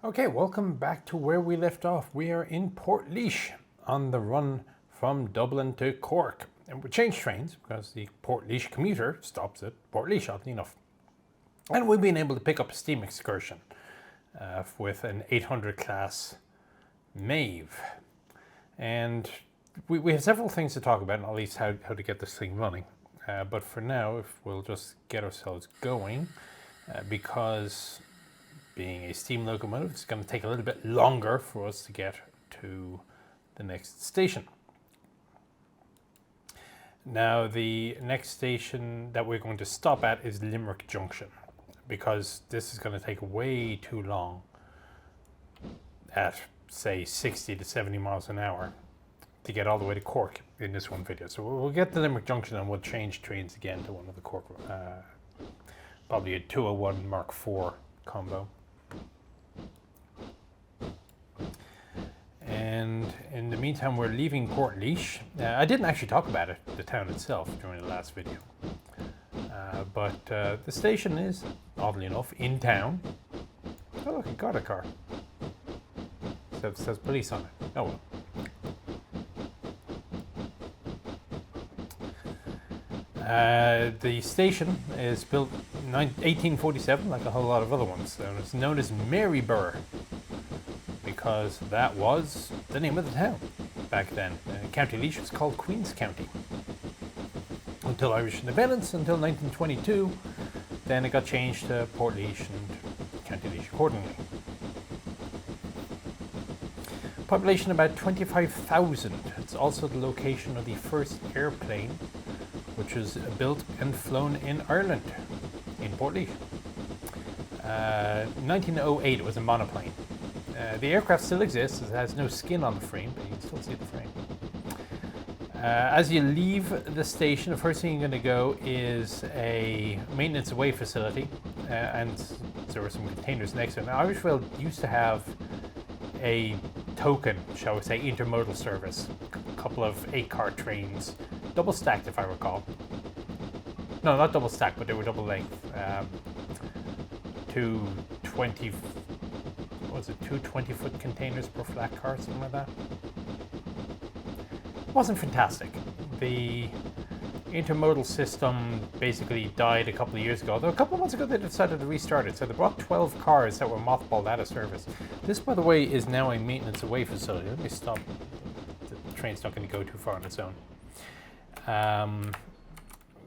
Okay, welcome back to where we left off. We are in Portlaoise on the run from Dublin to Cork. And we changed trains because the Portlaoise commuter stops at Portlaoise, oddly enough. And we've been able to pick up a steam excursion with an 800 class Maeve. And we have several things to talk about, and at least how to get this thing running. But for now, if we'll just get ourselves going, because being a steam locomotive, it's going to take a little bit longer for us to get to the next station. Now, the next station that we're going to stop at is Limerick Junction, because this is going to take way too long at, say, 60 to 70 miles an hour to get all the way to Cork in this one video. So we'll get to Limerick Junction and we'll change trains again to one of the Cork, probably a 201 Mark IV combo. And in the meantime, we're leaving Portlaoise. I didn't actually talk about it, the town itself, during the last video. But the station is, oddly enough, in town. Oh look, it got a car. It says police on it. Oh well. The station is built in 1847, like a whole lot of other ones. And it's known as Maryborough, because that was the name of the town back then. County Laois was called Queen's County until Irish independence, until 1922. Then it got changed to Portlaoise and County Laois accordingly. Population about 25,000. It's also the location of the first airplane, which was built and flown in Ireland, in Portlaoise. 1908, it was a monoplane. The aircraft still exists. It has no skin on the frame, but you can still see the frame. As you leave the station, the first thing you're going to go is a maintenance away facility, and there were some containers next to it. Now, Irish Rail used to have a token, shall we say, intermodal service. A couple of 8-car trains, double stacked if I recall. No, not double stacked, but they were double length. Two 20-foot containers per flat car, something like that. It wasn't fantastic. The intermodal system basically died a couple of years ago. Though a couple of months ago they decided to restart it. So they brought 12 cars that were mothballed out of service. This, by the way, is now a maintenance away facility. Let me stop. The train's not going to go too far on its own.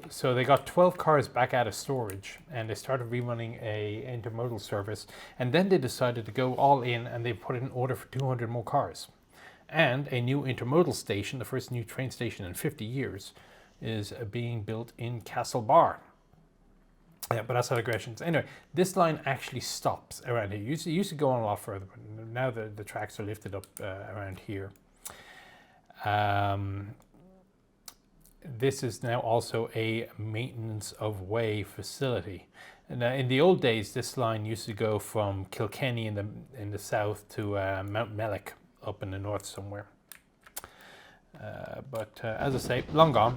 So they got 12 cars back out of storage, and they started rerunning a intermodal service, and then they decided to go all in, and they put in an order for 200 more cars. And a new intermodal station, the first new train station in 50 years, is being built in Castlebar. Yeah, but that's not aggressions. Anyway, this line actually stops around here. It used to go on a lot further, but now the tracks are lifted up around here. This is now also a maintenance of way facility. And in the old days, this line used to go from Kilkenny in the south to Mount Mellick up in the north somewhere. But as I say, long gone.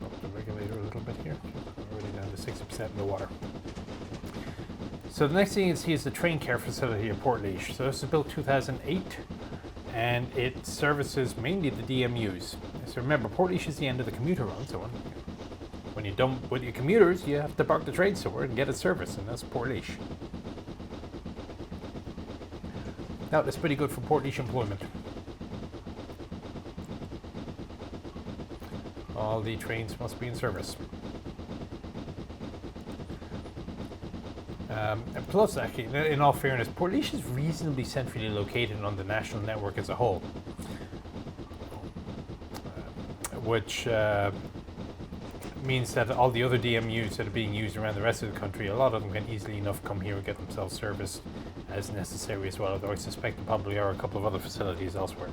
Up the regulator a little bit here. Already down to 60% in the water. So the next thing you see is the train care facility at Portlaoise. So this was built 2008, and it services mainly the DMUs. So remember, Portlaoise is the end of the commuter run, so when you're done with your commuters, you have to park the train somewhere and get it serviced, and that's Portlaoise. Now, that's pretty good for Portlaoise employment. All the trains must be in service. And plus, actually, in all fairness, Portlaoise is reasonably centrally located on the national network as a whole, which means that all the other DMUs that are being used around the rest of the country, a lot of them can easily enough come here and get themselves serviced as necessary as well, although I suspect there probably are a couple of other facilities elsewhere.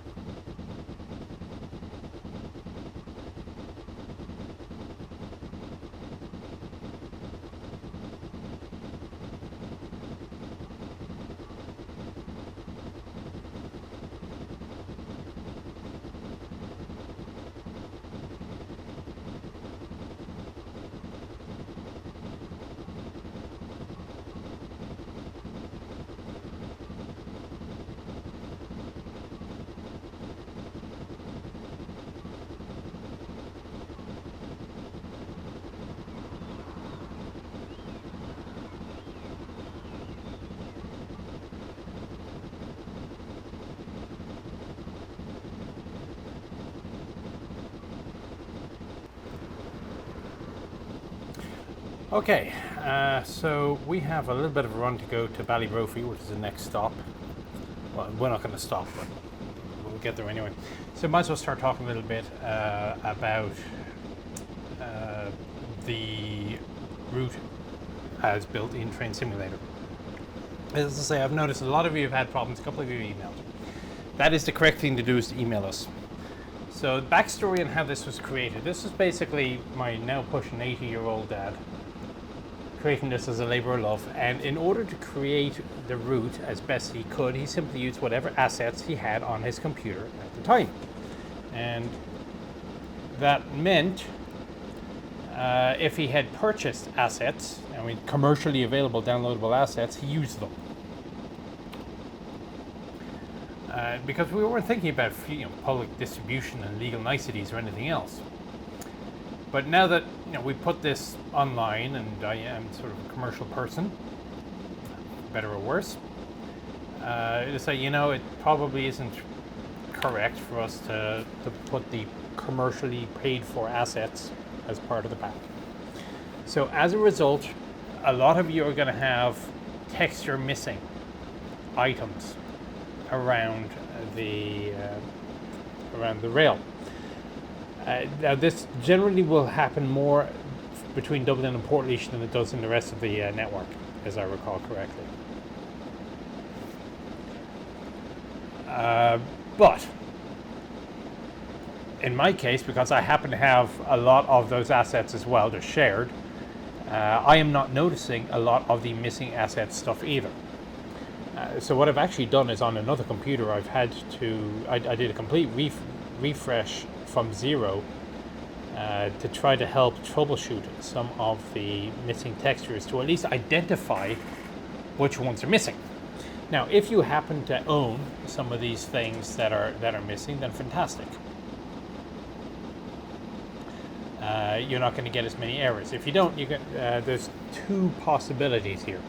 Okay, so we have a little bit of a run to go to Ballybrophy, which is the next stop. Well, we're not going to stop, but we'll get there anyway. So might as well start talking a little bit about the route as built in Train Simulator. As I say, I've noticed a lot of you have had problems, a couple of you emailed. That is the correct thing to do, is to email us. So the backstory on how this was created. This is basically my now pushing 80-year-old dad creating this as a labour of love, and in order to create the route as best he could, he simply used whatever assets he had on his computer at the time. And that meant if he had purchased assets, I mean commercially available downloadable assets, he used them. Because we weren't thinking about public distribution and legal niceties or anything else. But now that we put this online, and I am sort of a commercial person, better or worse, to say it probably isn't correct for us to put the commercially paid for assets as part of the pack. So as a result, a lot of you are going to have texture missing items around the rail. Now this generally will happen more between Dublin and Portlaoise than it does in the rest of the network, as I recall correctly. But in my case, because I happen to have a lot of those assets as well, they're shared, I am not noticing a lot of the missing asset stuff either. So what I've actually done is, on another computer, I did a complete refresh from zero to try to help troubleshoot some of the missing textures, to at least identify which ones are missing. Now, if you happen to own some of these things that are missing, then fantastic. You're not going to get as many errors. If you don't, there's two possibilities here.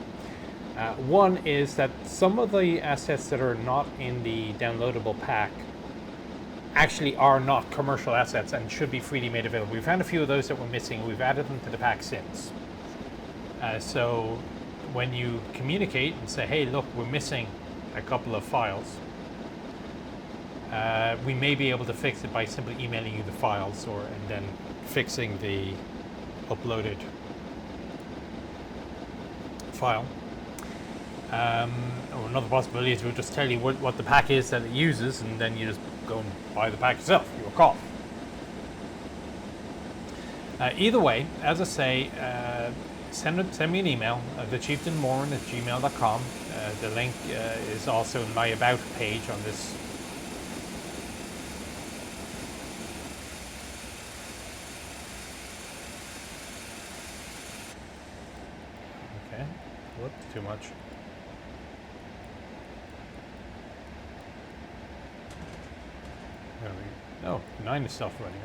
One is that some of the assets that are not in the downloadable pack actually are not commercial assets and should be freely made available. We found a few of those that were missing. We've added them to the pack since. So when you communicate and say, hey, look, we're missing a couple of files, we may be able to fix it by simply emailing you the files, and then fixing the uploaded file. Or another possibility is we'll just tell you what the pack is that it uses, and then you just go and buy the pack yourself. You recall. Either way, as I say, send me an email, thechieftainmoran@gmail.com. The link is also in my About page on this. Okay, whoops, too much. Oh, 9 is self-running,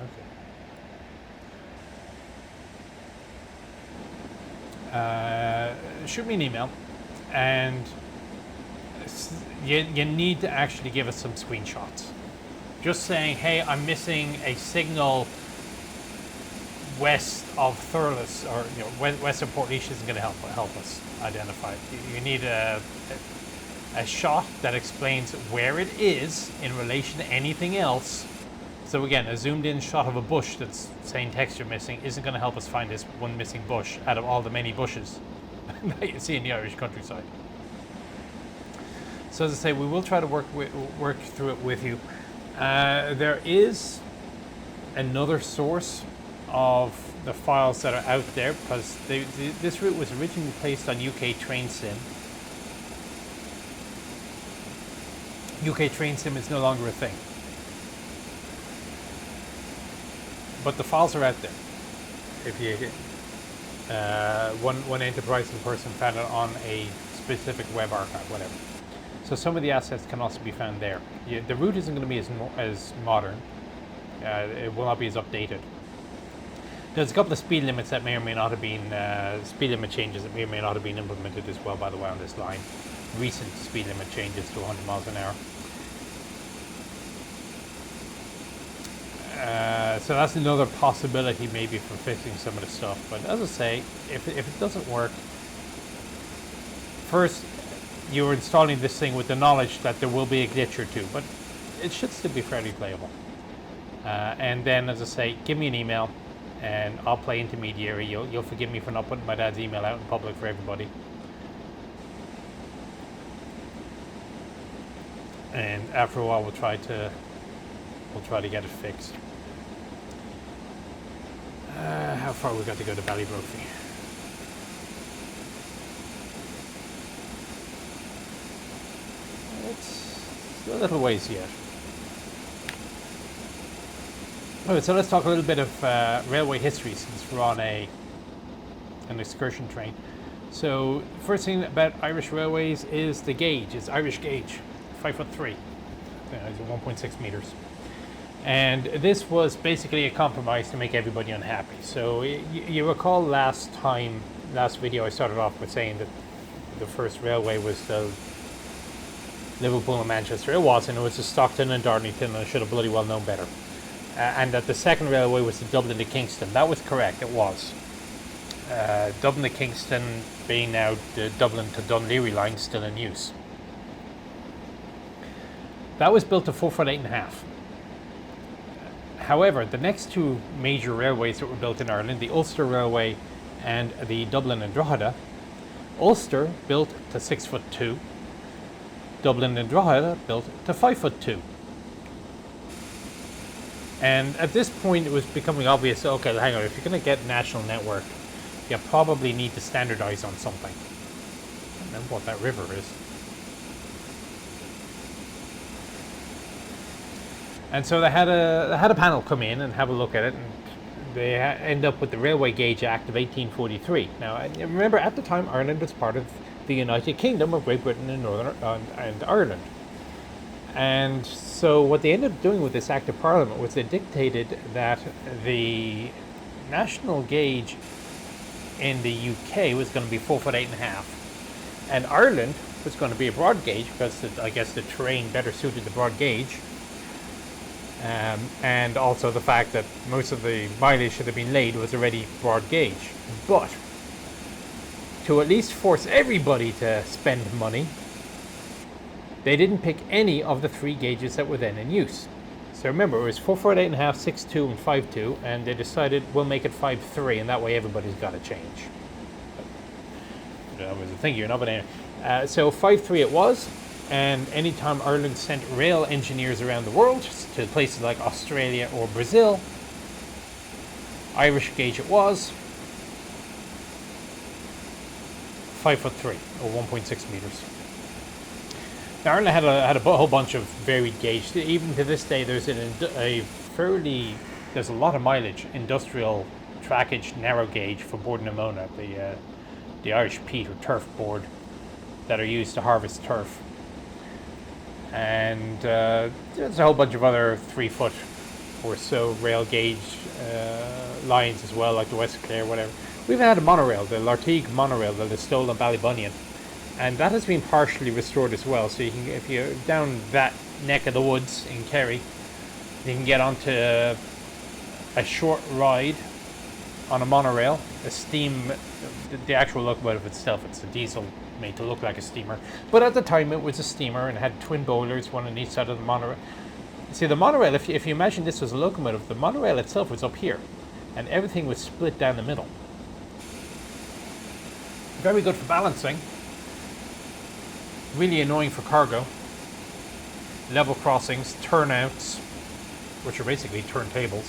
okay. Shoot me an email, and you need to actually give us some screenshots. Just saying, hey, I'm missing a signal west of Thurles, or west of Portlaoise isn't going to help us identify it. You need a shot that explains where it is in relation to anything else. So again, a zoomed in shot of a bush that's saying texture missing isn't going to help us find this one missing bush out of all the many bushes that you see in the Irish countryside. So as I say, we will try to work through it with you. There is another source of the files that are out there, because this route was originally placed on UK Train Sim. UK Train Sim is no longer a thing. But the files are out there. If you one enterprising person found it on a specific web archive, whatever. So some of the assets can also be found there. The route isn't going to be as modern. It will not be as updated. There's a couple of speed limits that may or may not have been speed limit changes that may or may not have been implemented as well, by the way, on this line. Recent speed limit changes to 100 miles an hour. So that's another possibility maybe for fixing some of the stuff. But as I say, if it doesn't work, first you're installing this thing with the knowledge that there will be a glitch or two, but it should still be fairly playable. And then, as I say, give me an email and I'll play intermediary. You'll forgive me for not putting my dad's email out in public for everybody. And after a while we'll try to get it fixed. How far we got to go to Ballybrophy? It's a little ways yet. Okay, so let's talk a little bit of railway history since we're on an excursion train. So first thing about Irish railways is the gauge. It's Irish gauge, 5'3", it's 1.6 meters. And this was basically a compromise to make everybody unhappy. So you recall last video I started off with saying that the first railway was the Liverpool and Manchester. It wasn't. It was the Stockton and Darlington, and I should have bloody well known better. And that the second railway was the Dublin to Kingston. That was correct. It was. Dublin to Kingston being now the Dublin to Dunleary line, still in use. That was built to 4 foot 8.5. However, the next two major railways that were built in Ireland, the Ulster Railway and the Dublin and Drogheda, Ulster built to 6'2", Dublin and Drogheda built to 5'2". And at this point it was becoming obvious, okay, hang on, if you're going to get national network, you probably need to standardize on something. I don't remember what that river is. And so they had a panel come in and have a look at it, and they end up with the Railway Gauge Act of 1843. Now, remember, at the time, Ireland was part of the United Kingdom of Great Britain and Northern and Ireland. And so what they ended up doing with this Act of Parliament was they dictated that the national gauge in the UK was going to be 4 foot 8.5, and Ireland was going to be a broad gauge because I guess the terrain better suited the broad gauge. And also the fact that most of the mileage should have been laid was already broad gauge. But to at least force everybody to spend money, they didn't pick any of the three gauges that were then in use. So remember, it was 4 foot 8.5, 6'2", and 5'2", and they decided we'll make it 5'3", and that way everybody's got to change. That was the thing, you know, but anyway. So 5'3" it was. And anytime Ireland sent rail engineers around the world to places like Australia or Brazil, Irish gauge it was, 5'3", or 1.6 meters. Now, Ireland had a whole bunch of varied gauge. Even to this day, there's there's a lot of mileage industrial trackage narrow gauge for board and ammonia, the Irish peat or turf board that are used to harvest turf. And there's a whole bunch of other 3 foot or so rail gauge lines as well, like the West Clare, whatever. We've had a monorail, the Lartigue monorail that is still in Ballybunion, and that has been partially restored as well. So you can, if you're down that neck of the woods in Kerry, you can get onto a short ride on a monorail, a steam, the actual locomotive itself, it's a diesel made to look like a steamer, but at the time it was a steamer and had twin boilers, one on each side of the monorail. See, the monorail, if you imagine this was a locomotive, the monorail itself was up here and everything was split down the middle. Very good for balancing, really annoying for cargo, level crossings, turnouts, which are basically turntables.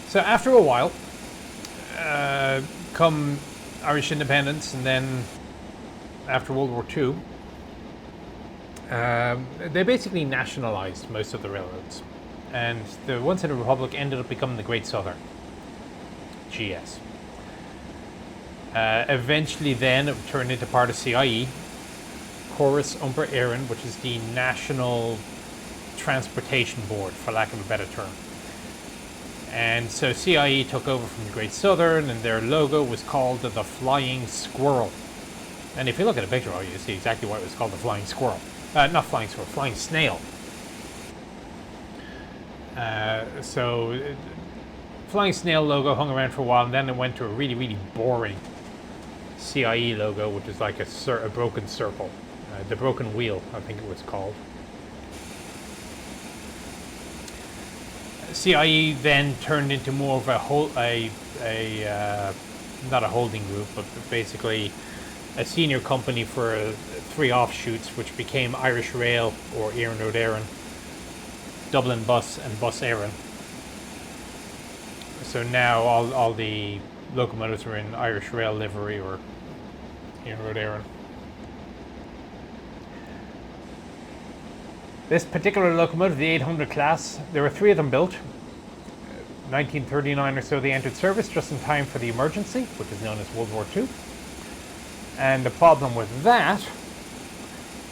So after a while, come Irish independence, and then after World War II, they basically nationalized most of the railroads, and the ones in the Republic ended up becoming the Great Southern, GS. Eventually then it turned into part of CIE, Chorus Umper Éireann, which is the National Transportation Board, for lack of a better term. And so CIE took over from the Great Southern, and their logo was called the Flying Squirrel. And if you look at a picture of it, you see exactly why it was called the Flying Squirrel. Not flying squirrel, flying snail. Flying snail logo hung around for a while, and then it went to a really, really boring CIE logo, which is like a broken circle. The broken wheel, I think it was called. CIE then turned into more of not a holding group, but basically a senior company for 3 offshoots, which became Irish Rail, or Éireann Rud Éireann, Dublin Bus, and Bus Éireann. So now all the locomotives are in Irish Rail livery, or Éireann Rud Éireann. This particular locomotive, the 800 class, there were 3 of them built. 1939 or so they entered service just in time for the emergency, which is known as World War II. And the problem with that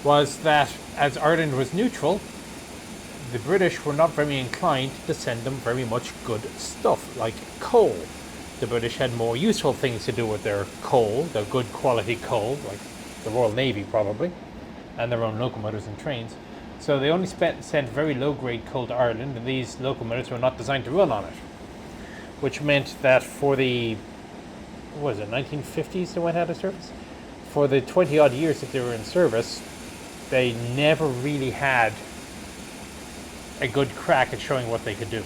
was that as Ireland was neutral, the British were not very inclined to send them very much good stuff, like coal. The British had more useful things to do with their coal, their good quality coal, like the Royal Navy probably, and their own locomotives and trains. So they only sent very low-grade coal to Ireland, and these locomotives were not designed to run on it. Which meant that for the, 1950s they went out of service? For the 20-odd years that they were in service, they never really had a good crack at showing what they could do.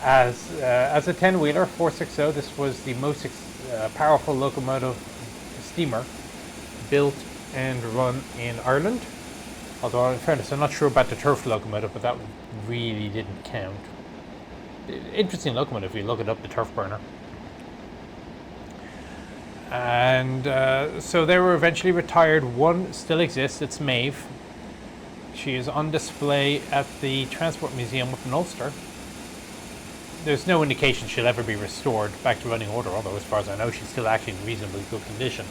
As a 10-wheeler, 460, this was the most powerful locomotive steamer built and run in Ireland. Although, in fairness, I'm not sure about the turf locomotive, but that really didn't count. Interesting locomotive if you look it up, the turf burner. And so they were eventually retired. One still exists, it's Maeve. She is on display at the Transport Museum up in Ulster. There's no indication she'll ever be restored back to running order, although as far as I know she's still actually in reasonably good condition.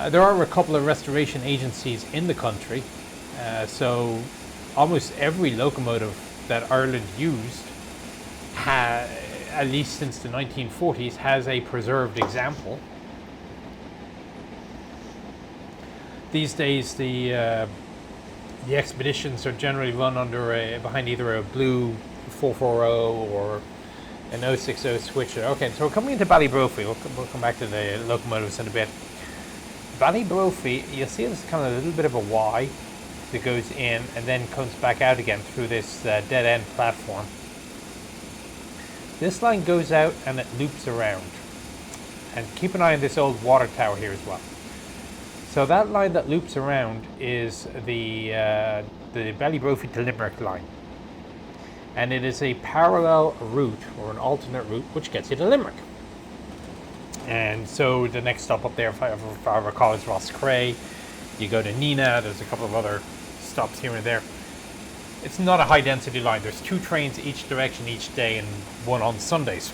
There are a couple of restoration agencies in the country, so almost every locomotive that Ireland used, at least since the 1940s, has a preserved example. These days the expeditions are generally run behind either a blue 440 or an 060 switcher. Okay, so we're coming into Ballybrophy. We'll come back to the locomotives in a bit. Ballybrophy, you'll see there's kind of a little bit of a Y that goes in and then comes back out again through this dead-end platform. This line goes out and it loops around. And keep an eye on this old water tower here as well. So that line that loops around is the Ballybrophy to Limerick line. And it is a parallel route, or an alternate route, which gets you to Limerick. And so the next stop up there, if I recall, is Roscrea. You go to Nina, there's a couple of other stops here and there. It's not a high density line. There's 2 trains each direction each day and 1 on Sundays.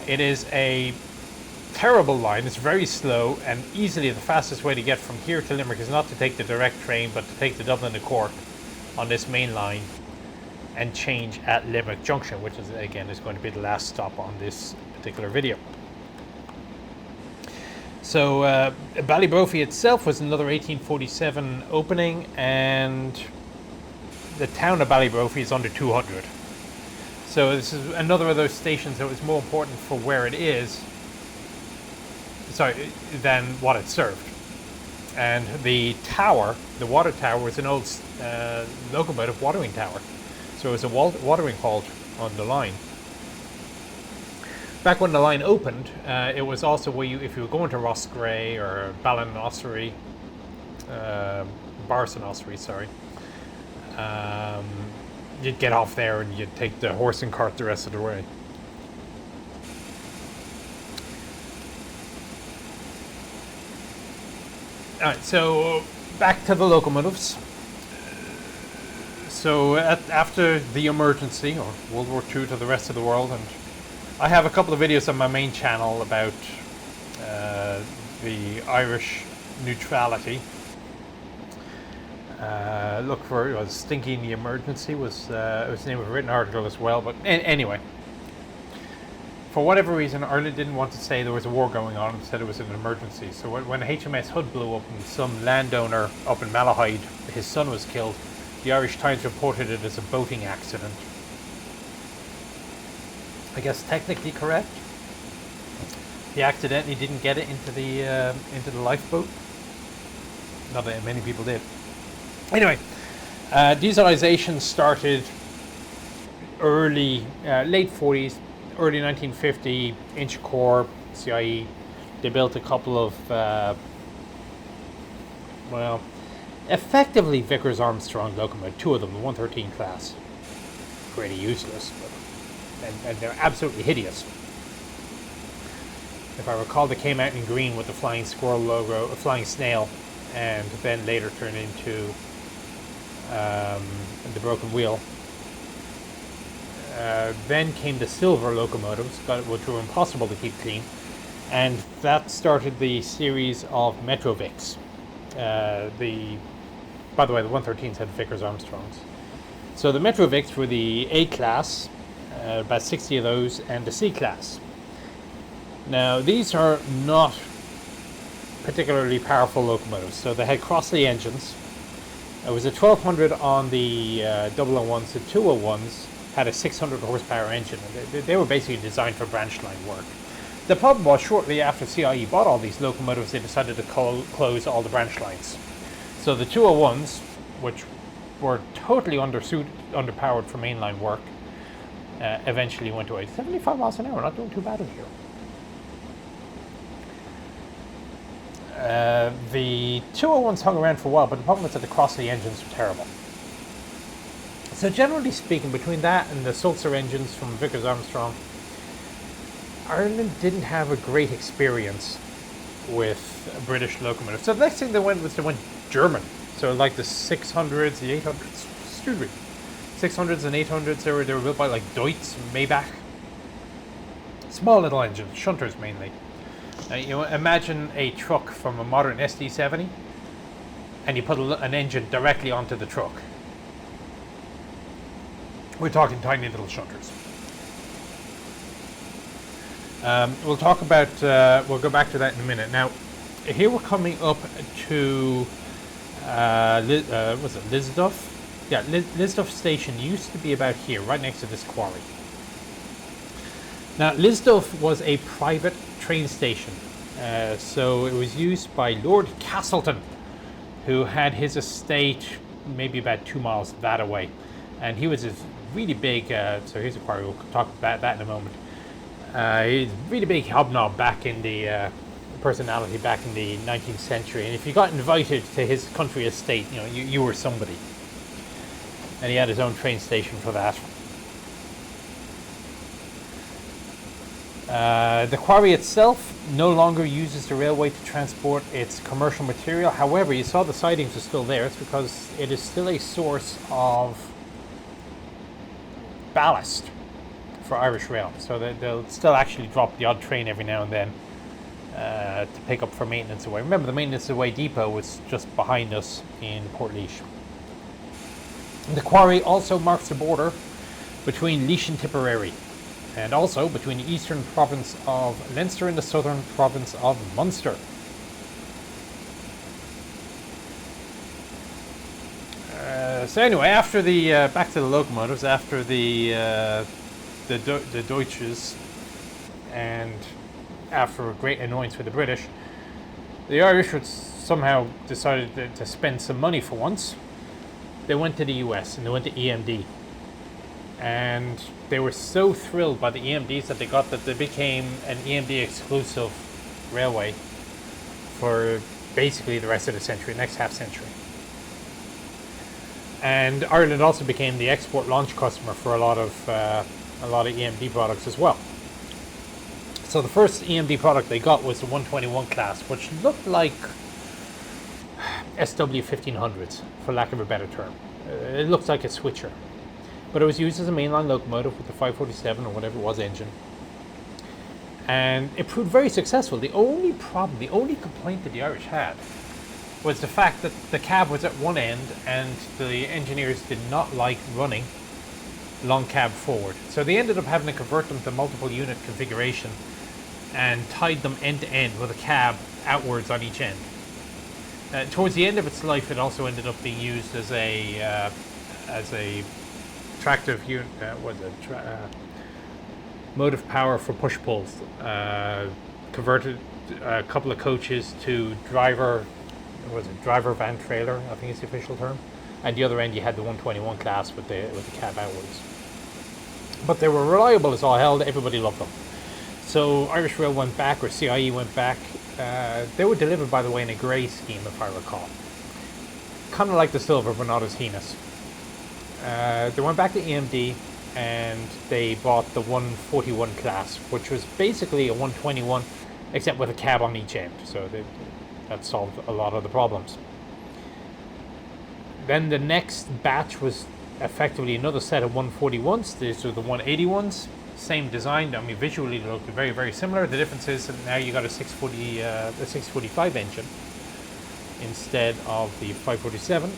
It is a terrible line. It's very slow, and easily the fastest way to get from here to Limerick is not to take the direct train, but to take the Dublin to Cork on this main line and change at Limerick Junction, which is going to be the last stop on this particular video. So Ballybrophy itself was another 1847 opening, and the town of Ballybrophy is under 200. So this is another of those stations that was more important for where it is, than what it served. And the tower, the water tower, was an old locomotive watering tower. So it was a watering halt on the line. Back when the line opened, it was also where if you were going to Roscrea or Ballinossery, Barsonossery, sorry, you'd get off there and you'd take the horse and cart the rest of the way. Alright, so back to the locomotives. So after the emergency, or World War II to the rest of the world, and I have a couple of videos on my main channel about the Irish neutrality. Look for it was Stinking the Emergency was the name of a written article as well. But anyway, for whatever reason, Ireland didn't want to say there was a war going on and said it was an emergency. So when HMS Hood blew up and some landowner up in Malahide, his son was killed, the Irish Times reported it as a boating accident. I guess technically correct. He accidentally didn't get it into the lifeboat. Not that many people did. Anyway, dieselization started late 40s, early 1950. Inchicore, CIE, they built a couple of, effectively Vickers Armstrong locomotives. Two of them, the 113 class. Pretty useless, and they're absolutely hideous. If I recall, they came out in green with the flying squirrel logo, a flying snail, and then later turned into the broken wheel. Then came the silver locomotives, which were impossible to keep clean, and that started the series of Metrovicks. By the way, the 113s had Vickers Armstrongs. So the Metrovicks were the A class, about 60 of those, and the C class. Now these are not particularly powerful locomotives, so they had Crossley engines. It was a 1200 on the 001s. The 201s had a 600 horsepower engine. They were basically designed for branch line work. The problem was, shortly after CIE bought all these locomotives, they decided to close all the branch lines. So the 201s, which were totally underpowered for mainline work, eventually went away. 75 miles an hour, not doing too bad in here. The 201s hung around for a while, but the problem was that the Crossley engines were terrible. So generally speaking, between that and the Sulzer engines from Vickers Armstrong, Ireland didn't have a great experience with British locomotives. So the next thing they went German. So like the 600s, the 800s, 600s and 800s, they were built by like Deutz, Maybach. Small little engines, shunters mainly. Imagine a truck from a modern SD70, and you put an engine directly onto the truck. We're talking tiny little shunters. We'll talk about, we'll go back to that in a minute. Now, here we're coming up to, was it Lisdorf? Yeah, Lisdorf station used to be about here, right next to this quarry. Now, Lisdorf was a private train station, so it was used by Lord Castleton, who had his estate maybe about 2 miles that away. And he was a really big, so here's a quarry, we'll talk about that in a moment. He's a really big hobnob back in the personality back in the 19th century, and if you got invited to his country estate, you were somebody. And he had his own train station for that. The quarry itself no longer uses the railway to transport its commercial material. However, you saw the sidings are still there. It's because it is still a source of ballast for Irish Rail. So they'll still actually drop the odd train every now and then to pick up for maintenance away. Remember, the maintenance away depot was just behind us in Portlaoise. The quarry also marks the border between Laois and Tipperary, and also between the eastern province of Leinster and the southern province of Munster. So anyway, after the back to the locomotives, after the Deutsches, and after a great annoyance with the British, the Irish would somehow decided to spend some money for once. They went to the US and they went to EMD. And they were so thrilled by the EMDs that they became an EMD exclusive railway for basically the rest of the century, next half century. And Ireland also became the export launch customer for a lot of EMD products as well. So the first EMD product they got was the 121 class, which looked like SW 1500s, for lack of a better term. It looked like a switcher. But it was used as a mainline locomotive with the 547 or whatever it was engine. And it proved very successful. The only complaint that the Irish had was the fact that the cab was at one end and the engineers did not like running long cab forward. So they ended up having to convert them to multiple unit configuration and tied them end to end with a cab outwards on each end. Towards the end of its life, it also ended up being used as a tractive unit, motive power for push pulls. Converted a couple of coaches to driver van trailer, I think is the official term. And the other end you had the 121 class with the cab outwards. But they were reliable as all hell. Everybody loved them. So Irish Rail went back, or CIE went back. They were delivered, by the way, in a grey scheme, if I recall. Kind of like the silver, but not as heinous. They went back to EMD, and they bought the 141 class, which was basically a 121, except with a cab on each end. So that solved a lot of the problems. Then the next batch was effectively another set of 141s. These are the 181s. Same design. I mean, visually they look very, very similar. The difference is that now you got a 645 engine instead of the 547.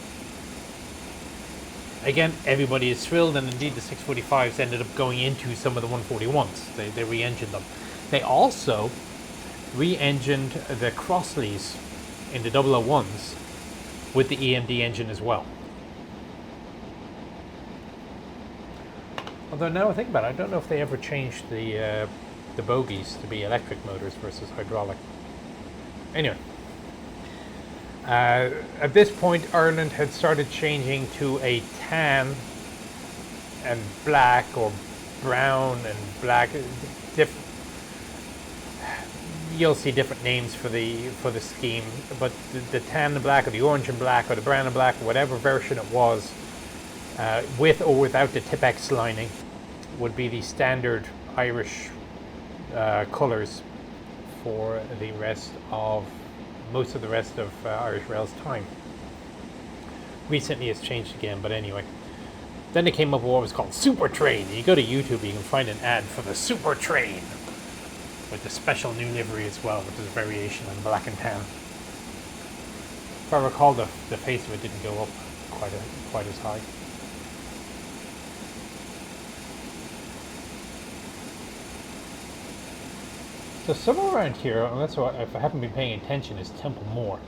Again, everybody is thrilled, and indeed the 645s ended up going into some of the 141s. They re-engined them. They also re-engined the Crossleys in the 001s with the EMD engine as well. Although now I think about it, I don't know if they ever changed the bogies to be electric motors versus hydraulic. Anyway, at this point Ireland had started changing to a tan and black, or brown and black. You'll see different names for the scheme, but the tan and black, or the orange and black, or the brown and black, whatever version it was, with or without the Tipex lining, would be the standard Irish colours for most of the rest of Irish Rail's time. Recently it's changed again, but anyway. Then they came up with what was called Super Train. You go to YouTube, you can find an ad for the Super Train with the special new livery as well, which is a variation on black and tan. If I recall, the face of it didn't go up quite as high. So somewhere around here, and that's what, if I haven't been paying attention, is Templemore.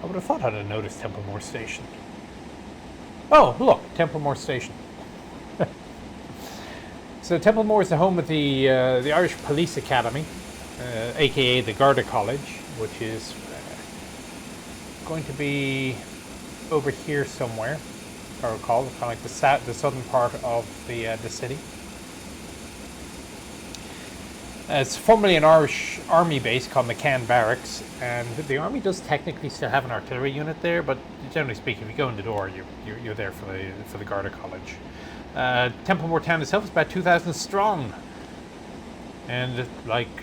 I would have thought I'd have noticed Templemore Station. Oh, look, Templemore Station. So Templemore is the home of the Irish Police Academy, aka the Garda College, which is going to be over here somewhere, if I recall, kind of like the southern part of the city. It's formerly an Irish army base called McCann Barracks, and the army does technically still have an artillery unit there, but generally speaking, if you go in the door, you're there for the Garda College. Templemore town itself is about 2,000 strong, and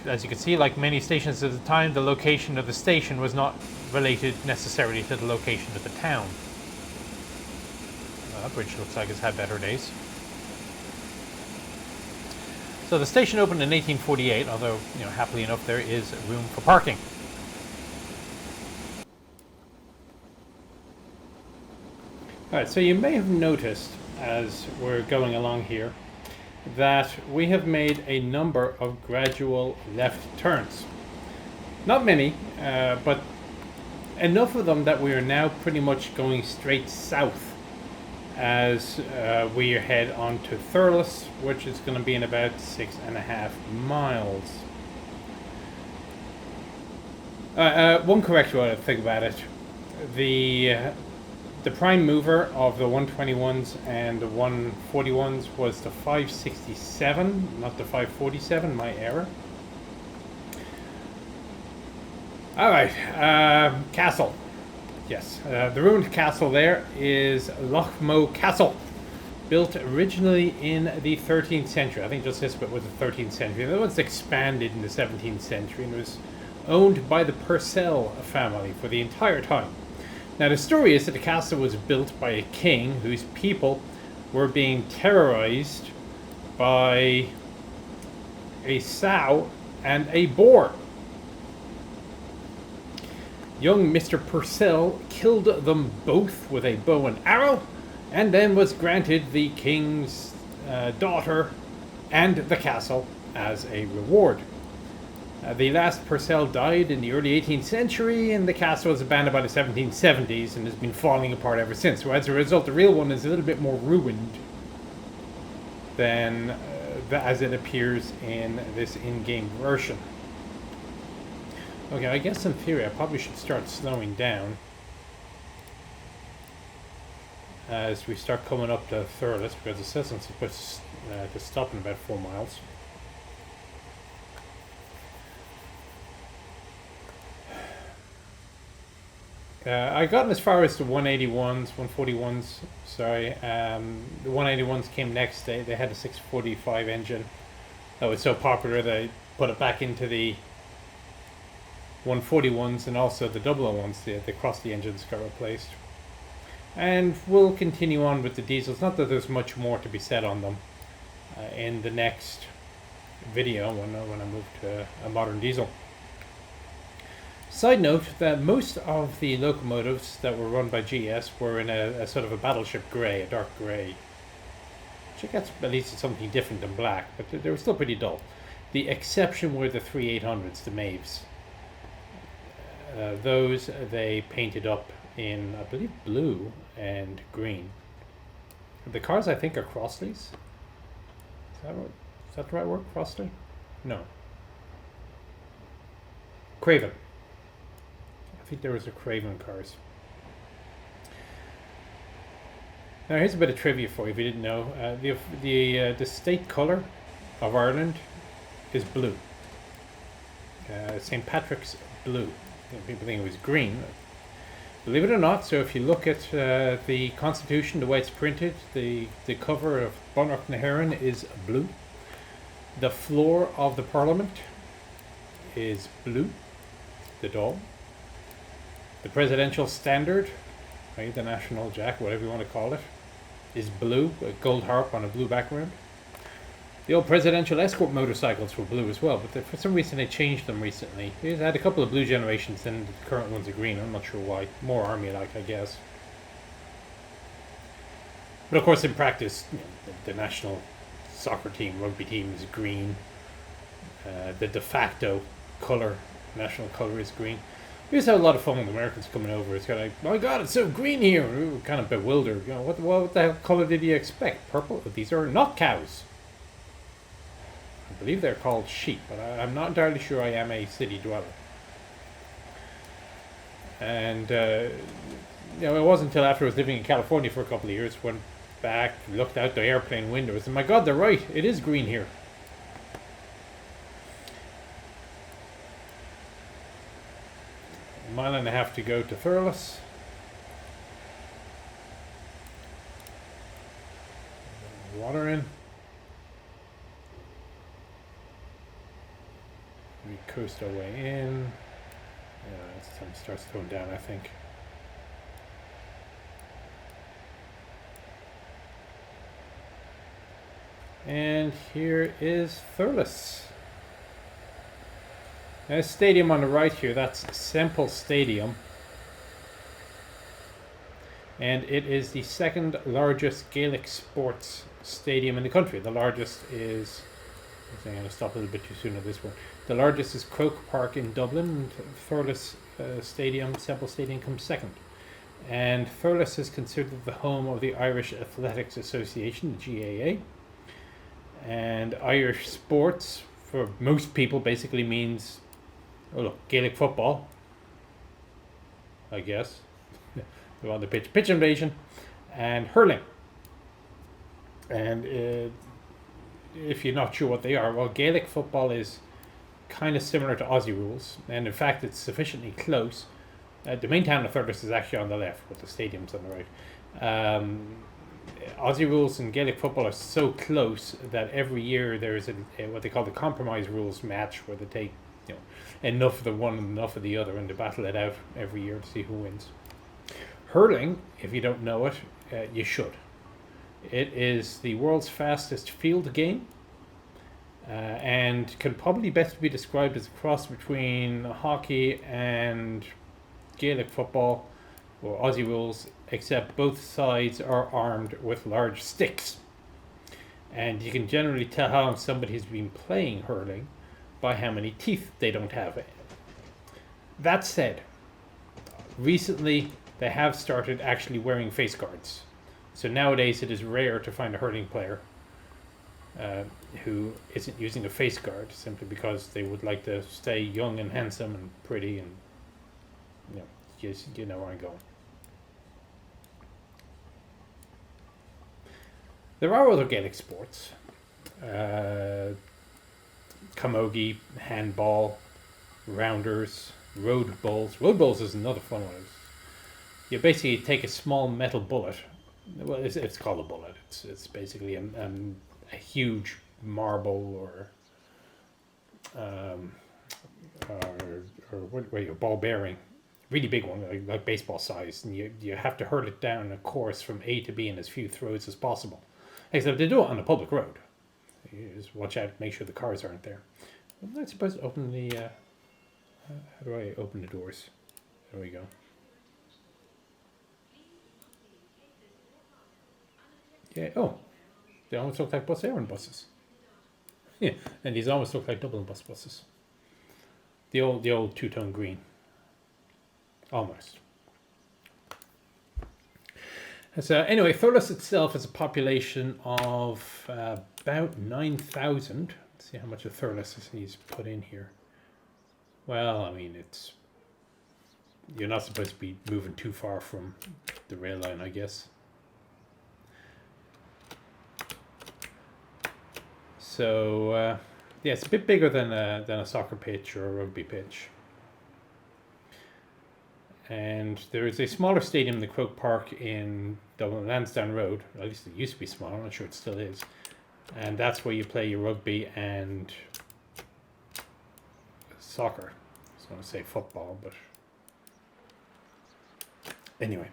as you can see, like many stations at the time, the location of the station was not related necessarily to the location of the town. That bridge looks like it's had better days. So the station opened in 1848, although, happily enough, there is room for parking. Alright, so you may have noticed, as we're going along here, that we have made a number of gradual left turns. Not many, but enough of them that we are now pretty much going straight south as we head on to Thurles, which is going to be in about 6.5 miles. One correct way to think about it: the prime mover of the 121s and the 141s was the 567, not the 547. My error. All right, castle. Yes, the ruined castle there is Lochmo Castle, built originally in the 13th century. I think just this bit was the 13th century. That was expanded in the 17th century and was owned by the Purcell family for the entire time. Now the story is that the castle was built by a king whose people were being terrorized by a sow and a boar. Young Mr. Purcell killed them both with a bow and arrow, and then was granted the king's daughter and the castle as a reward. The last Purcell died in the early 18th century, and the castle was abandoned by the 1770s and has been falling apart ever since. So as a result, the real one is a little bit more ruined than as it appears in this in-game version. Okay, I guess in theory I probably should start slowing down as we start coming up to Thurles, because it says I'm supposed to stop in about 4 miles. I gotten as far as the 181s, 141s, sorry. The 181s came next. They had a 645 engine that was so popular they put it back into the 141s, and also the 001s, the cross-the engines got replaced. And we'll continue on with the diesels. Not that there's much more to be said on them in the next video when I move to a modern diesel. Side note that most of the locomotives that were run by GS were in a sort of a battleship grey, a dark grey. Which I guess at least it's something different than black, but they were still pretty dull. The exception were the 3800s, the Maves. Those they painted up in, I believe, blue and green. The cars, I think, are Crossleys. Is that the right word? Crossley? No. Craven. I think there was a Craven cars. Now here's a bit of trivia for you if you didn't know. The state colour of Ireland is blue. St. Patrick's blue. People think it was green. Believe it or not, so if you look at the Constitution, the way it's printed, the cover of Bunnock na Heron is blue. The floor of the Parliament is blue. The Dáil. The presidential standard, right, the national jack, whatever you want to call it, is blue, a gold harp on a blue background. The old presidential escort motorcycles were blue as well, but for some reason they changed them recently. They had a couple of blue generations, and the current ones are green. I'm not sure why. More army-like, I guess. But of course, in practice, you know, the national soccer team, rugby team is green. The de facto color, national color is green. We used to have a lot of fun with Americans coming over. It's kind of like, my God, it's so green here. We were kind of bewildered. You know, what the hell color did you expect? Purple? These are not cows. I believe they're called sheep, but I'm not entirely sure I am a city dweller. And, you know, it wasn't until after I was living in California for a couple of years, went back, looked out the airplane windows, and my God, they're right. It is green here. A mile and a half to go to Thurles. Water in. We coast our way in. Yeah, as the sun starts to tone down, I think. And here is Thurles. Now, stadium on the right here, that's Semple Stadium. And it is the second largest Gaelic sports stadium in the country. The largest is, I'm going to stop a little bit too soon on this one. The largest is Croke Park in Dublin. Thurles Stadium, Semple Stadium, comes second. And Thurles is considered the home of the Irish Athletics Association, the GAA. And Irish sports, for most people, basically means, oh look, Gaelic football, I guess. They're on the pitch invasion, and hurling. And if you're not sure what they are, well, Gaelic football is kind of similar to Aussie rules, and in fact it's sufficiently close. The main town of Thurles is actually on the left, but the stadium's on the right. Aussie rules and Gaelic football are so close that every year there's a what they call the compromise rules match, where they take, you know, enough of the one and enough of the other, and they battle it out every year to see who wins. Hurling, if you don't know it, you should. It is the world's fastest field game, and can probably best be described as a cross between hockey and Gaelic football, or Aussie rules, except both sides are armed with large sticks. And you can generally tell how somebody's been playing hurling by how many teeth they don't have. That said, recently they have started actually wearing face guards. So nowadays it is rare to find a hurling player who isn't using a face guard, simply because they would like to stay young and handsome and pretty, and you know where I'm going. There are other Gaelic sports. Camogie, handball, rounders, road bowls. Road bowls is another fun one. You basically take a small metal bullet. Well, it's called a bullet. It's basically a huge marble or ball bearing, really big one, like baseball size, and you have to hurl it down a course from A to B in as few throws as possible. Except they do it on a public road. You just watch out, make sure the cars aren't there. I'm not supposed to open the. How do I open the doors? There we go. Yeah. Oh, they almost look like bus Éireann buses. Yeah, and these almost look like Dublin buses. The old two-tone green. Almost. So anyway, Thurles itself has a population of about 9,000. Let's see how much of Thurles he's put in here. Well, I mean, you're not supposed to be moving too far from the rail line, I guess. So yeah, it's a bit bigger than a soccer pitch or a rugby pitch. And there is a smaller stadium, the Croke Park in Dublin, Lansdowne Road. At least it used to be small. I'm not sure it still is. And that's where you play your rugby and soccer. I was going to say football, but anyway.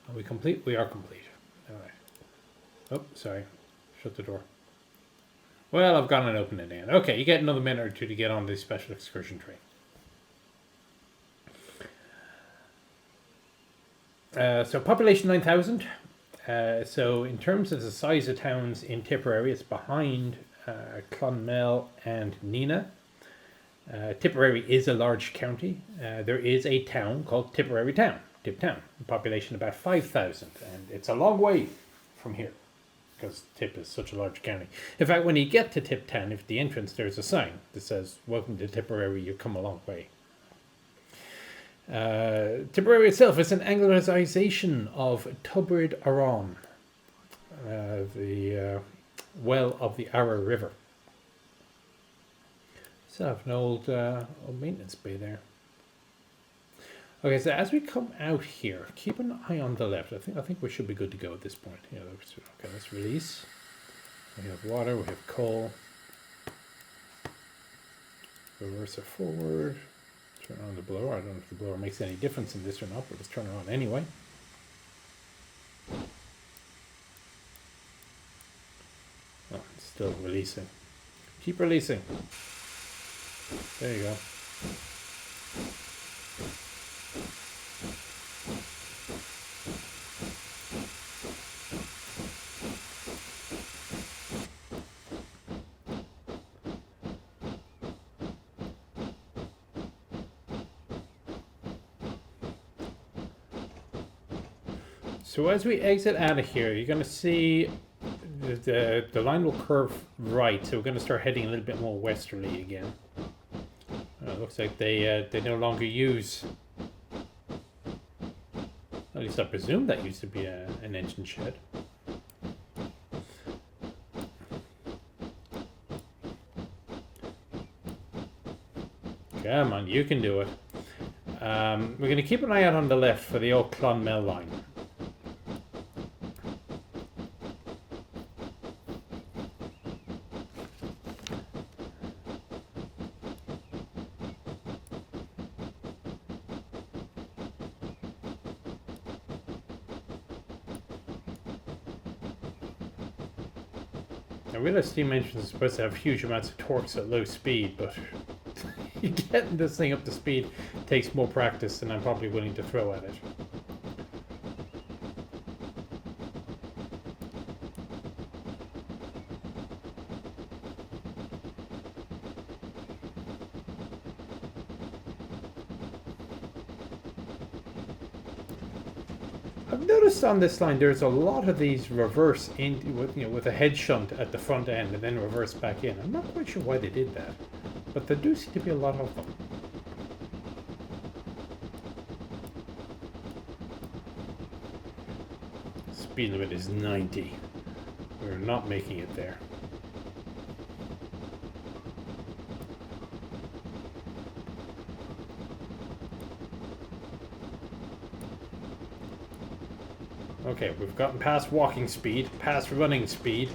Are we complete? We are complete. All right. Oh, sorry. Shut the door. Well, I've gone and opened it again. Okay, you get another minute or two to get on this special excursion train. So population 9,000. So in terms of the size of towns in Tipperary, it's behind Clonmel and Neenah. Tipperary is a large county. There is a town called Tipperary Town, Tip Town. Population about 5,000, and it's a long way from here because Tip is such a large county. In fact, when you get to Tip Town, at the entrance, there's a sign that says, "Welcome to Tipperary, you've come a long way." Tipperary itself is an Anglicization of Tubrid Aran, the well of the Ara River. So I have an old maintenance bay there. Okay, so as we come out here, keep an eye on the left. I think we should be good to go at this point. Yeah, okay, let's release. We have water, we have coal. Reverse it forward. Turn on the blower. I don't know if the blower makes any difference in this or not, but let's turn it on anyway. Oh, it's still releasing. Keep releasing. There you go. So as we exit out of here, you're going to see the line will curve right. So we're going to start heading a little bit more westerly again. It looks like they no longer use. At least I presume that used to be an engine shed. Come on, you can do it. We're going to keep an eye out on the left for the old Clonmel line. I realize steam engines are supposed to have huge amounts of torques at low speed, but Getting this thing up to speed takes more practice than I'm probably willing to throw at it. I've noticed on this line there's a lot of these reverse in with a head shunt at the front end and then reverse back in. I'm not quite sure why they did that, but there do seem to be a lot of them. Speed limit is 90. We're not making it there. Okay, we've gotten past walking speed, past running speed.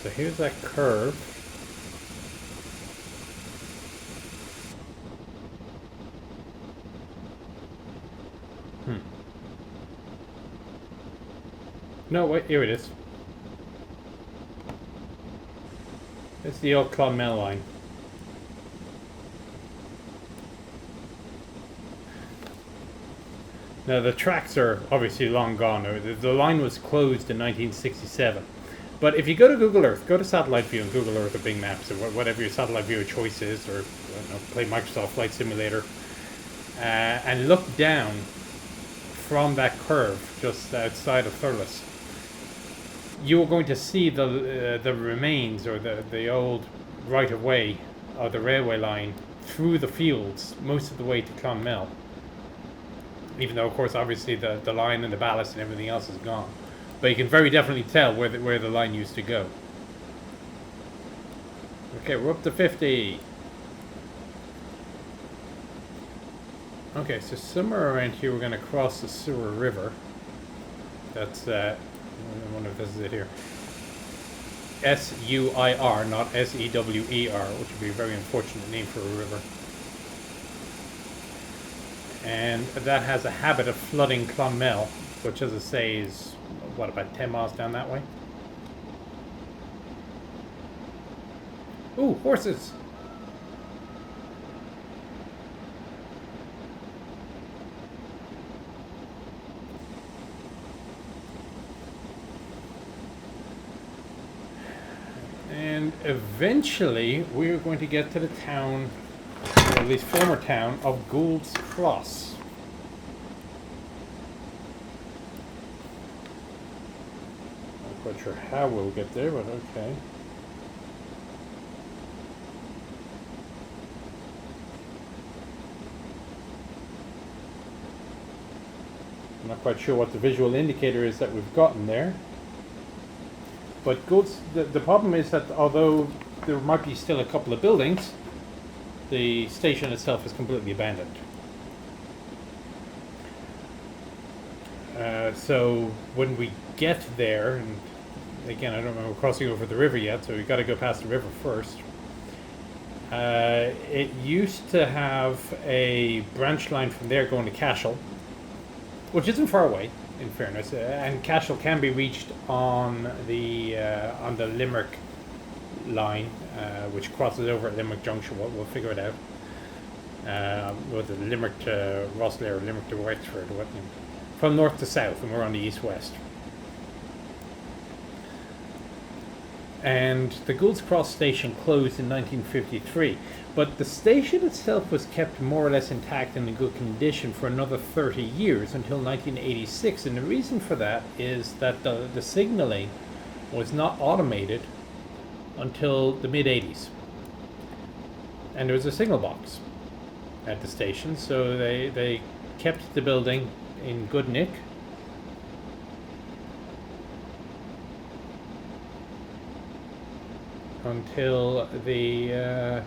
So here's that curve. No, wait, here it is. It's the old Clonmel line. Now the tracks are obviously long gone. The line was closed in 1967. But if you go to Google Earth, go to Satellite View and Google Earth or Bing Maps or whatever your Satellite View of choice is, or play Microsoft Flight Simulator, and look down from that curve just outside of Thurles, you are going to see the remains or the old right-of-way of the railway line through the fields most of the way to Clonmel. Even though, of course, obviously the line and the ballast and everything else is gone. But you can very definitely tell where the line used to go. Okay, we're up to 50. Okay, so somewhere around here we're going to cross the Sewer River. That's, I wonder if this is it here. S-U-I-R, not S-E-W-E-R, which would be a very unfortunate name for a river. And that has a habit of flooding Clonmel, which, as I say, is, what, about 10 miles down that way? Ooh, horses! And eventually we're going to get to the town, or at least former town, of Gould's Cross. Not quite sure how we'll get there, but okay. I'm not quite sure what the visual indicator is that we've gotten there. But Gould's, the problem is that although there might be still a couple of buildings, the station itself is completely abandoned. So when we get there, and again, I don't remember crossing over the river yet, so we've got to go past the river first. It used to have a branch line from there going to Cashel, which isn't far away, in fairness, and Cashel can be reached on the Limerick line, which crosses over at Limerick Junction. We'll figure it out. Whether Limerick to Rosslare or Limerick to Wexford, or what, from north to south, and we're on the east-west. And the Gould's Cross station closed in 1953, but the station itself was kept more or less intact and in good condition for another 30 years until 1986, and the reason for that is that the signalling was not automated until the mid-80s. And there was a signal box at the station, so they kept the building in good nick. Until the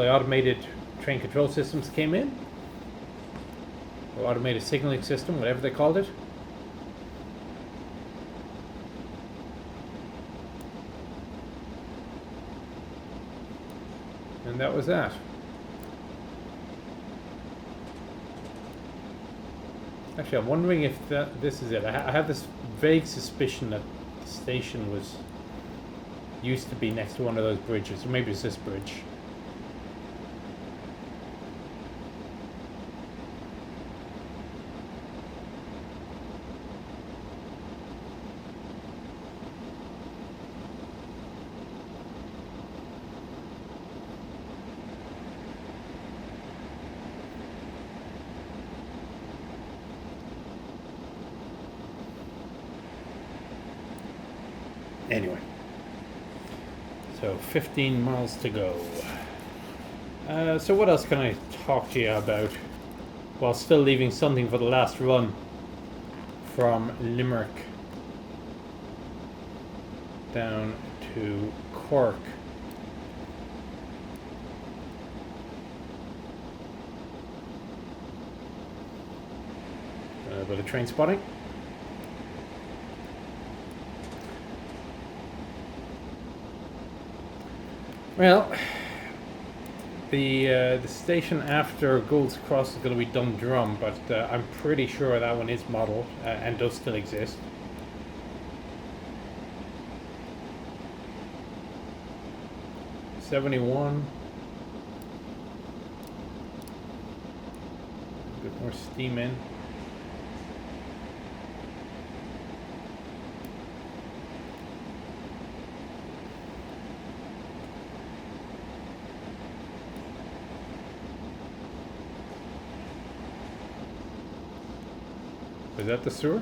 automated train control systems came in. or automated signaling system, whatever they called it. And that was that. Actually, I'm wondering if this is it. I have this vague suspicion that the station used to be next to one of those bridges, or maybe it's this bridge. Anyway, so 15 miles to go. So what else can I talk to you about while still leaving something for the last run from Limerick down to Cork? A bit of train spotting. Well, the station after Gould's Cross is going to be Dundrum, but I'm pretty sure that one is modelled and does still exist. '71. A bit more steam in. Is that the sewer?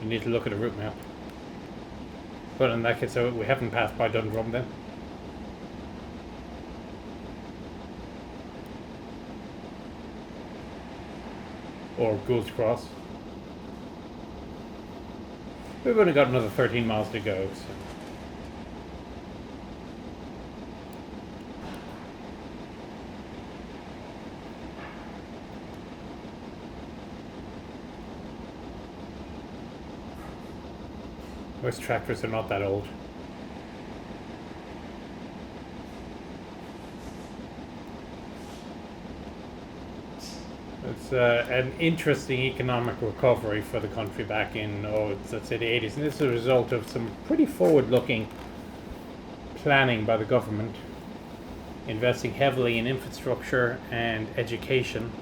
You need to look at a route map. But in that case, so we haven't passed by Dundrum then. Or Gould's Cross. We've only got another 13 miles to go, so. Most tractors are not that old. It's an interesting economic recovery for the country back in, let's say the 80s. And this is a result of some pretty forward-looking planning by the government, investing heavily in infrastructure and education.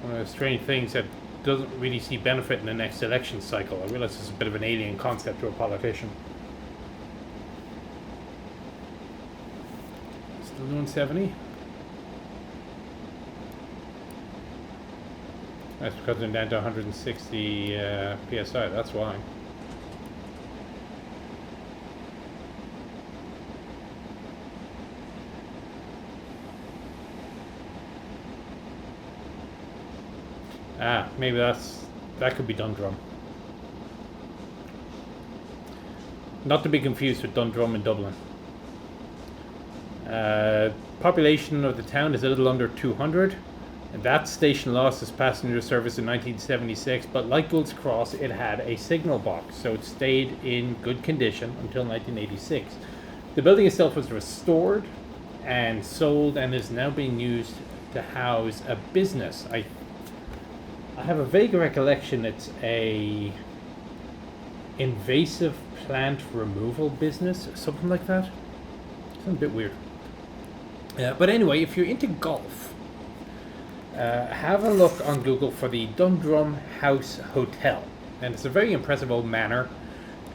One of the strange things that doesn't really see benefit in the next election cycle. I realize it's a bit of an alien concept to a politician. Still doing 70? That's because they're down to 160 PSI, that's why. Maybe that could be Dundrum. Not to be confused with Dundrum in Dublin. Population of the town is a little under 200, and that station lost its passenger service in 1976, but like Gould's Cross, it had a signal box, so it stayed in good condition until 1986. The building itself was restored and sold and is now being used to house a business. I have a vague recollection it's a invasive plant removal business, something like that. It's a bit weird. But anyway, if you're into golf, have a look on Google for the Dundrum House Hotel. And it's a very impressive old manor,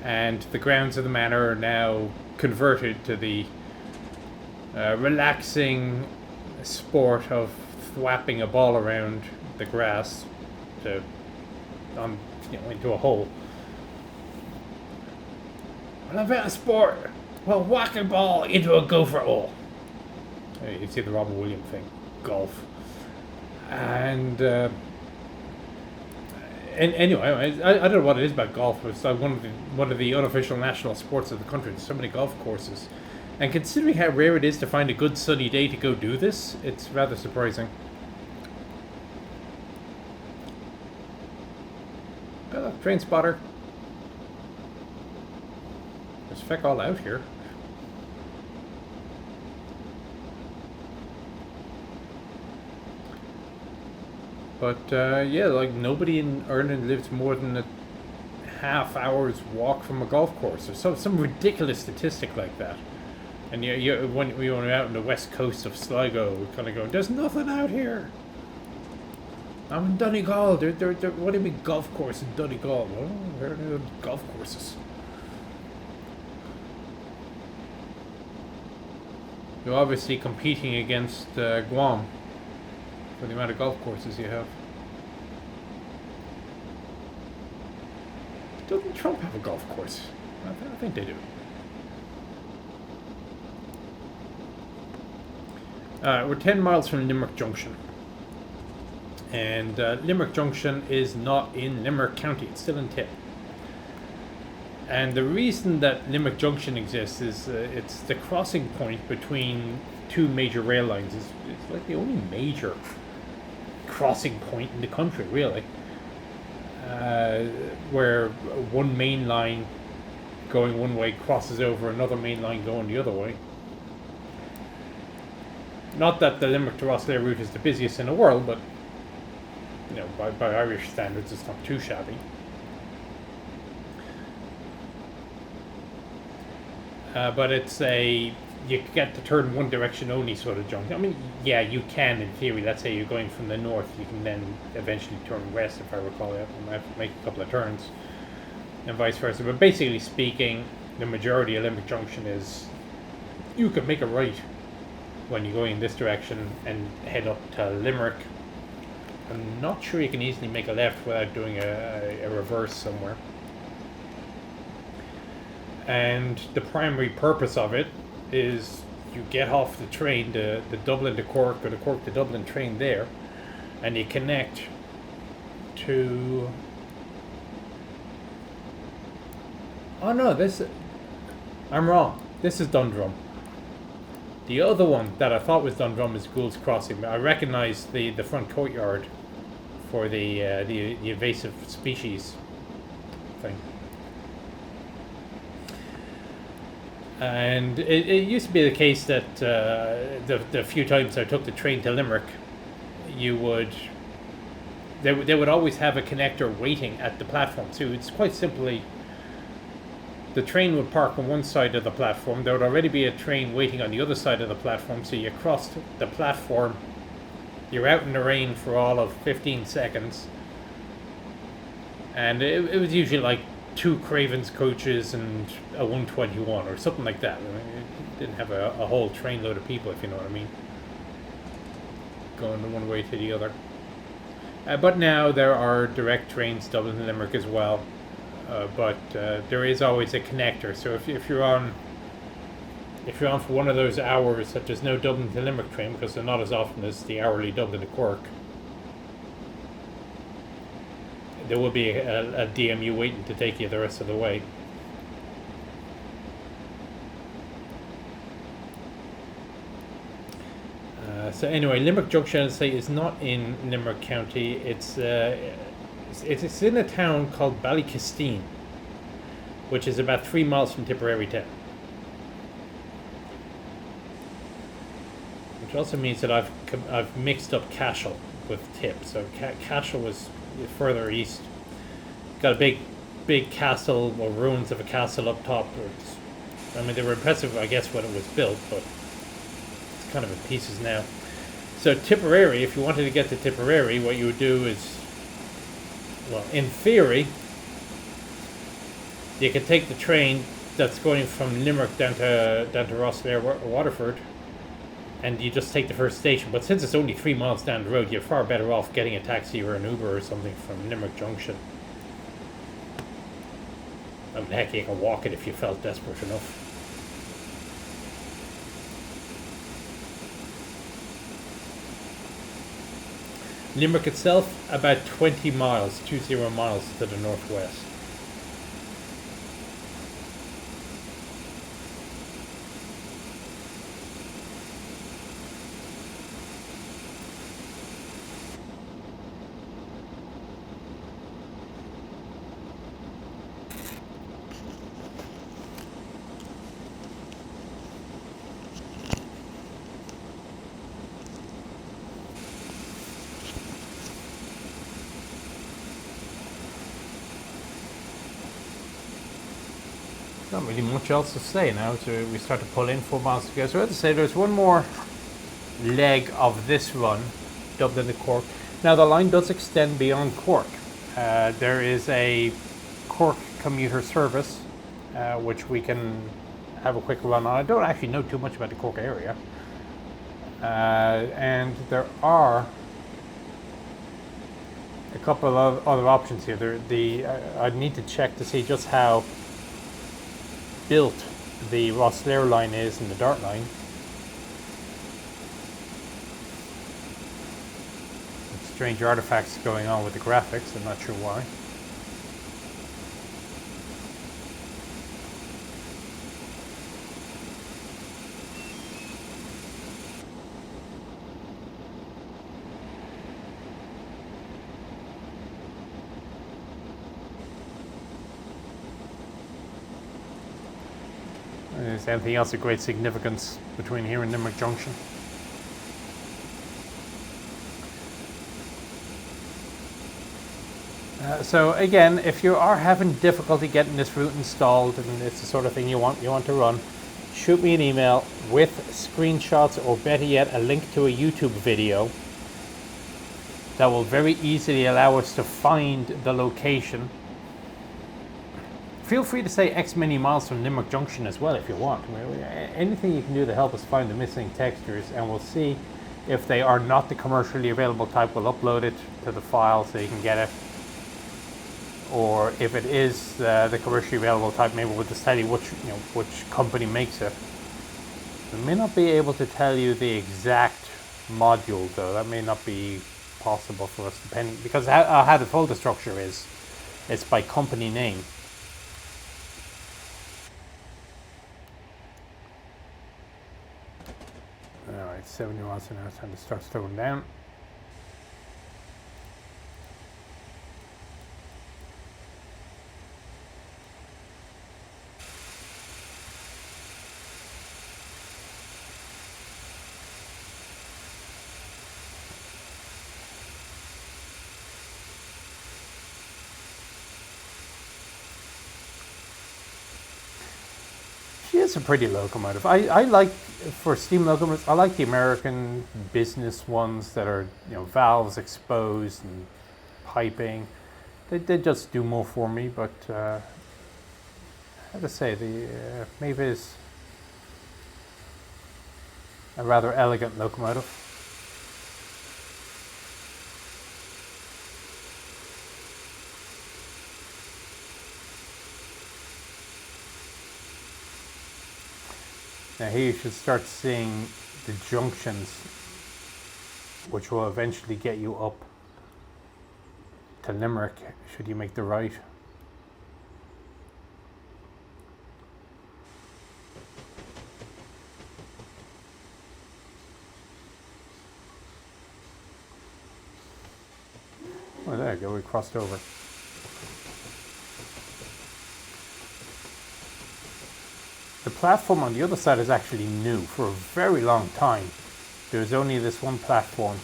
and the grounds of the manor are now converted to the relaxing sport of thwapping a ball around the grass into a hole. Well, I've got a sport. Well, whack a ball into a gopher hole. You see the Robin Williams thing, golf. And And anyway, I don't know what it is about golf, but it's like one of the unofficial national sports of the country. There's so many golf courses, and considering how rare it is to find a good sunny day to go do this, it's rather surprising. Train spotter. There's feck all out here. But yeah, like nobody in Ireland lives more than a half hour's walk from a golf course, or some ridiculous statistic like that. And when we were out on the west coast of Sligo, we kind of go, "There's nothing out here." I'm in Donegal. What do you mean golf course in Donegal? Well, where are the golf courses? You're obviously competing against Guam for the amount of golf courses you have. Doesn't Trump have a golf course? I think they do. We're 10 miles from Limerick Junction. And Limerick Junction is not in Limerick County, it's still in Tip. And the reason that Limerick Junction exists is it's the crossing point between two major rail lines. It's like the only major crossing point in the country, really, where one main line going one way crosses over another main line going the other way. Not that the Limerick to Rosslare route is the busiest in the world, but you know, by Irish standards, it's not too shabby. But it's you get to turn one direction only sort of junction. I mean, yeah, you can in theory. Let's say you're going from the north, you can then eventually turn west, if I recall it. You might have to make a couple of turns, and vice versa. But basically speaking, the majority of Limerick Junction is you can make a right when you're going in this direction and head up to Limerick. I'm not sure you can easily make a left without doing a reverse somewhere. And the primary purpose of it is you get off the train, the Dublin to Cork or the Cork to Dublin train there, and you connect to... Oh no, I'm wrong. This is Dundrum. The other one that I thought was Dundrum is Gould's Crossing. I recognise the front courtyard for the invasive species thing. And it used to be the case that the few times I took the train to Limerick, they would always have a connector waiting at the platform. So it's quite simply, the train would park on one side of the platform. There would already be a train waiting on the other side of the platform. So you crossed the platform, you're out in the rain for all of 15 seconds. And it was usually like 2 Cravens coaches and a 121 or something like that. I mean, it didn't have a whole trainload of people, if you know what I mean, going one way to the other. But now there are direct trains Dublin and Limerick as well. But there is always a connector. So if you're on for one of those hours that there's no Dublin to Limerick train, because they're not as often as the hourly Dublin to Cork, there will be a DMU waiting to take you the rest of the way. So anyway, Limerick Junction, I'd say, is not in Limerick County. It's in a town called Ballykistine, which is about 3 miles from Tipperary town. Which also means that I've mixed up Cashel with Tip. So Cashel was further east. Got a big castle, or ruins of a castle up top. I mean, they were impressive, I guess, when it was built, but it's kind of in pieces now. So Tipperary, if you wanted to get to Tipperary, what you would do is, well, in theory, you could take the train that's going from Limerick down to Rosslare, Waterford, and you just take the first station. But since it's only 3 miles down the road, you're far better off getting a taxi or an Uber or something from Limerick Junction. I mean, heck, you can walk it if you felt desperate enough. Limerick itself, about 20 miles, 20 miles to the northwest. Not really much else to say now. So we start to pull in 4 miles to go. So as I say, there's one more leg of this run, Dublin to Cork. Now the line does extend beyond Cork. There is a Cork commuter service, which we can have a quick run on. I don't actually know too much about the Cork area. And there are a couple of other options here. I'd need to check to see just how built the Rosslare line is and the Dart line. Strange artifacts going on with the graphics, I'm not sure why. Is there anything else of great significance between here and Limerick Junction? So again, if you are having difficulty getting this route installed and it's the sort of thing you want to run, shoot me an email with screenshots, or better yet, a link to a YouTube video that will very easily allow us to find the location. Feel free to say X many miles from Limerick Junction as well if you want. Anything you can do to help us find the missing textures, and we'll see if they are not the commercially available type. We'll upload it to the file so you can get it. Or if it is the commercially available type, maybe we'll just tell you which company makes it. We may not be able to tell you the exact module though. That may not be possible for us, depending, because how the folder structure is, it's by company name. Alright, 70 miles an hour, time to start slowing down. It's a pretty locomotive. I like, for steam locomotives, I like the American business ones that are, valves exposed and piping. They just do more for me, but I have to say, the Maeve is a rather elegant locomotive. Now here you should start seeing the junctions, which will eventually get you up to Limerick, should you make the right. Oh, there you go, we crossed over. The platform on the other side is actually new. For a very long time, there's only this one platform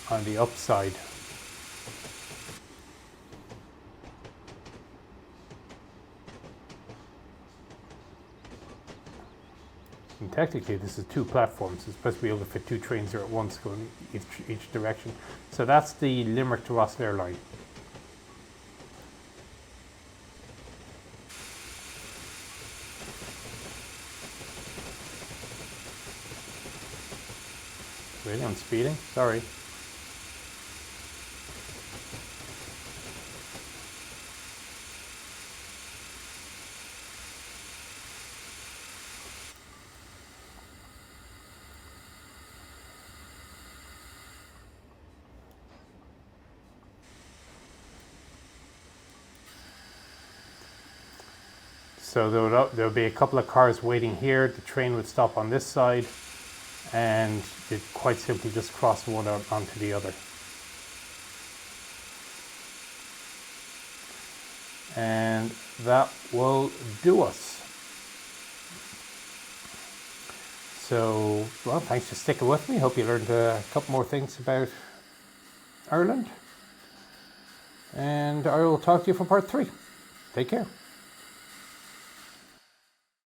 on the upside. And technically this is 2 platforms. It's supposed to be able to fit 2 trains there at once going each direction. So that's the Limerick to Rosslare line. Really, I'm speeding? Sorry. So there'll be a couple of cars waiting here. The train would stop on this side, and it quite simply just cross one onto the other. And that will do us. So, well, thanks for sticking with me. Hope you learned a couple more things about Ireland. And I will talk to you for part 3. Take care.